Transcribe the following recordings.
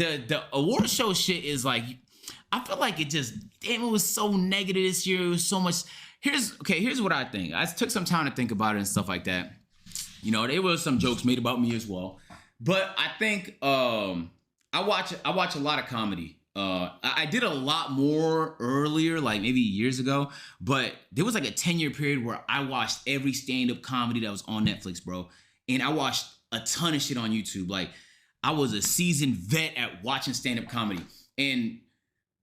the award show shit is like, I feel like it just, damn, it was so negative this year. It was so much. Here's what I think. I took some time to think about it and stuff like that. You know, there were some jokes made about me as well. But I think I watch a lot of comedy. I did a lot more earlier, like maybe years ago. But there was like a 10-year period where I watched every stand-up comedy that was on Netflix, bro. And I watched a ton of shit on YouTube. Like, I was a seasoned vet at watching stand-up comedy. And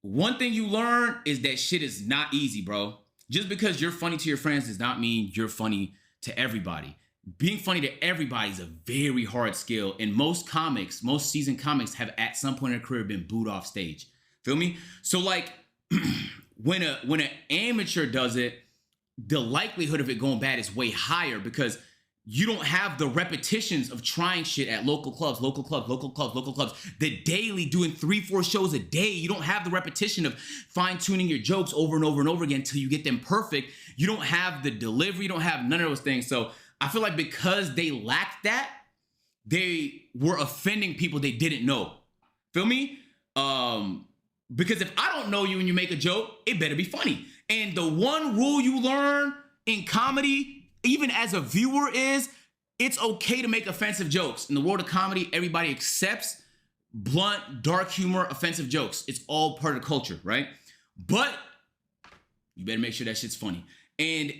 one thing you learn is that shit is not easy, bro. Just because you're funny to your friends does not mean you're funny to everybody. Being funny to everybody is a very hard skill. And most seasoned comics have at some point in their career been booed off stage. Feel me? So like when an amateur does it, the likelihood of it going bad is way higher because you don't have the repetitions of trying shit at local clubs, the daily doing 3-4 shows a day. You don't have the repetition of fine tuning your jokes over and over and over again until you get them perfect. You don't have the delivery. You don't have none of those things. So I feel like because they lacked that, they were offending people they didn't know. Feel me? Because if I don't know you and you make a joke, it better be funny. And the one rule you learn in comedy, even as a viewer, is it's okay to make offensive jokes. In the world of comedy, everybody accepts blunt, dark humor, offensive jokes. It's all part of the culture, right? But you better make sure that shit's funny. And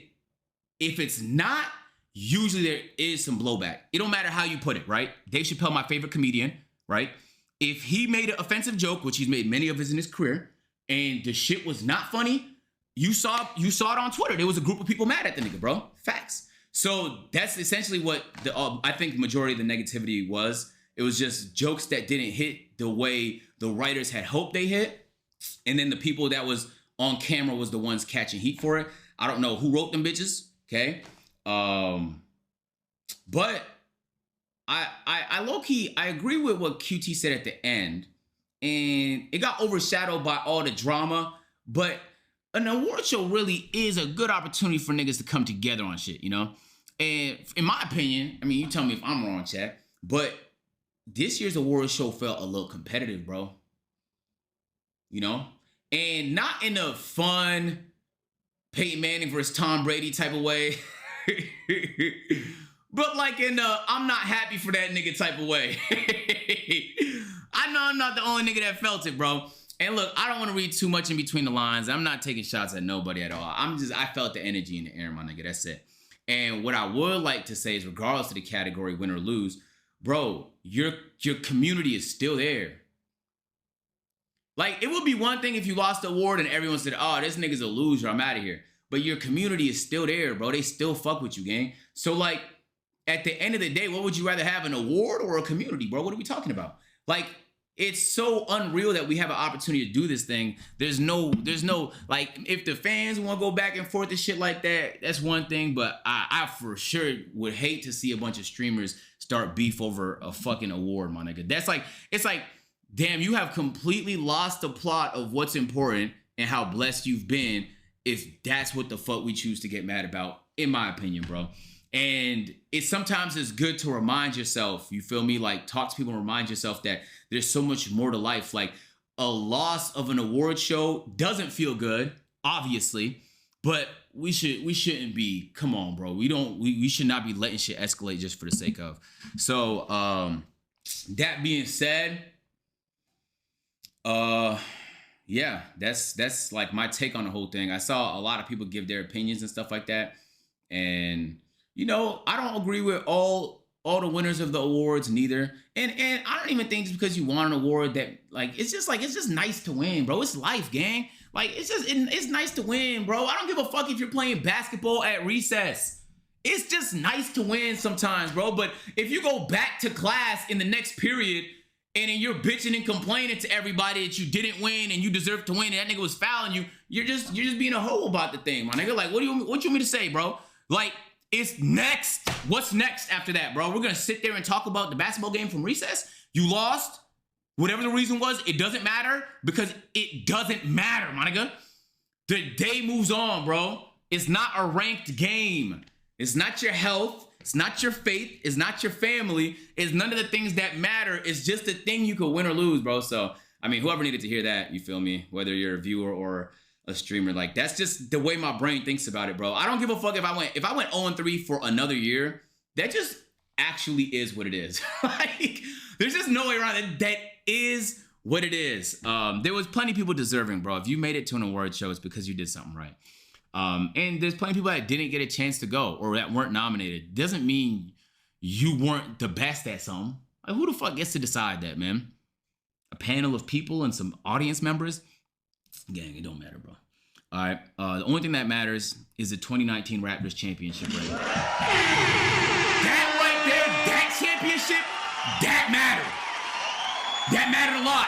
if it's not, usually there is some blowback. It don't matter how you put it, right? Dave Chappelle, my favorite comedian, right? If he made an offensive joke, which he's made many of his in his career, and the shit was not funny, you saw it on Twitter. There was a group of people mad at the nigga, bro. Facts. So that's essentially what I think the majority of the negativity was. It was just jokes that didn't hit the way the writers had hoped they hit. And then the people that was on camera was the ones catching heat for it. I don't know who wrote them bitches, okay? But I low-key, I agree with what QT said at the end. And it got overshadowed by all the drama. But an award show really is a good opportunity for niggas to come together on shit, you know? And in my opinion, I mean, you tell me if I'm wrong, chat, but this year's award show felt a little competitive, bro. You know? And not in a fun Peyton Manning versus Tom Brady type of way. But like in the I'm not happy for that nigga type of way. I know I'm not the only nigga that felt it, bro. And look, I don't want to read too much in between the lines. I'm not taking shots at nobody at all. I felt the energy in the air, my nigga. That's it. And what I would like to say is, regardless of the category, win or lose, bro, your community is still there. Like, it would be one thing if you lost the award and everyone said, oh, this nigga's a loser, I'm out of here. But your community is still there, bro. They still fuck with you, gang. So, like, at the end of the day, what would you rather have, an award or a community, bro? What are we talking about? Like, it's so unreal that we have an opportunity to do this thing. There's no, like, if the fans want to go back and forth and shit like that, that's one thing. But I for sure would hate to see a bunch of streamers start beef over a fucking award, my nigga. That's like, it's like, damn, you have completely lost the plot of what's important and how blessed you've been if that's what the fuck we choose to get mad about, in my opinion, bro. And sometimes it's good to remind yourself, you feel me? Like, talk to people and remind yourself that there's so much more to life. Like, a loss of an award show doesn't feel good, obviously, but we shouldn't be, come on, bro. We should not be letting shit escalate just for the sake of. So, that being said, yeah, that's like my take on the whole thing. I saw a lot of people give their opinions and stuff like that. And, you know, I don't agree with all the winners of the awards neither. And I don't even think just because you won an award that, like, it's just nice to win, bro. It's life, gang. Like, it's nice to win, bro. I don't give a fuck if you're playing basketball at recess. It's just nice to win sometimes, bro. But if you go back to class in the next period and then you're bitching and complaining to everybody that you didn't win and you deserve to win and that nigga was fouling you, you're just being a hoe about the thing, my nigga. Like, what you want me to say, bro? Like, it's next. What's next after that, bro? We're gonna sit there and talk about the basketball game from recess? You lost? Whatever the reason was, it doesn't matter, because it doesn't matter, my nigga. The day moves on, bro. It's not a ranked game. It's not your health. It's not your faith. It's not your family. It's none of the things that matter. It's just a thing you could win or lose, bro. So, I mean, whoever needed to hear that, you feel me? Whether you're a viewer or a streamer, like that's just the way my brain thinks about it, bro. I don't give a fuck if I went 0-3 for another year. That just actually is what it is. Like, there's just no way around it. That is what it is. There was plenty of people deserving, bro. If you made it to an award show, it's because you did something right. And there's plenty of people that didn't get a chance to go or that weren't nominated. Doesn't mean you weren't the best at something. Like, who the fuck gets to decide that, man? A panel of people and some audience members? Gang, it don't matter, bro. All right. The only thing that matters is the 2019 Raptors championship ring. That right there, that championship, that mattered. That mattered a lot.